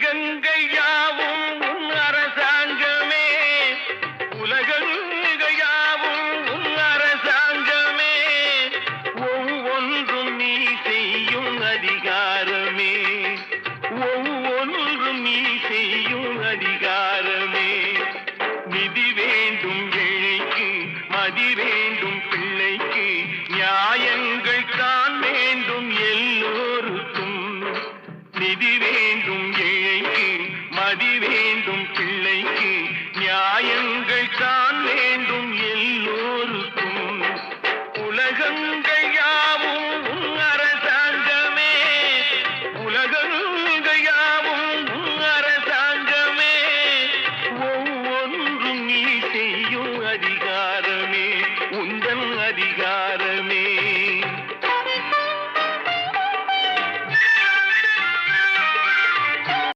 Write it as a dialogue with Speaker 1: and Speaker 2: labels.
Speaker 1: உலகங்கள் யாவும் உன் அரசாங்கமே, உலகங்கள் யாவும் உன் அரசாங்கமே, ஒவ்வொன்றும் நீ செய்யும் அதிகாரமே, ஒவ்வொன்றும் நீ செய்யும் அதிகாரமே. நிதி வேண்டும் ஏழைக்கு, மதி வேண்டும் பிள்ளைக்கு, நியாயங்கள் தான் வேண்டும் எல்லோருக்கும். நிதி வேண்டும் ஏழைக்கு, மதி வேண்டும் பிள்ளை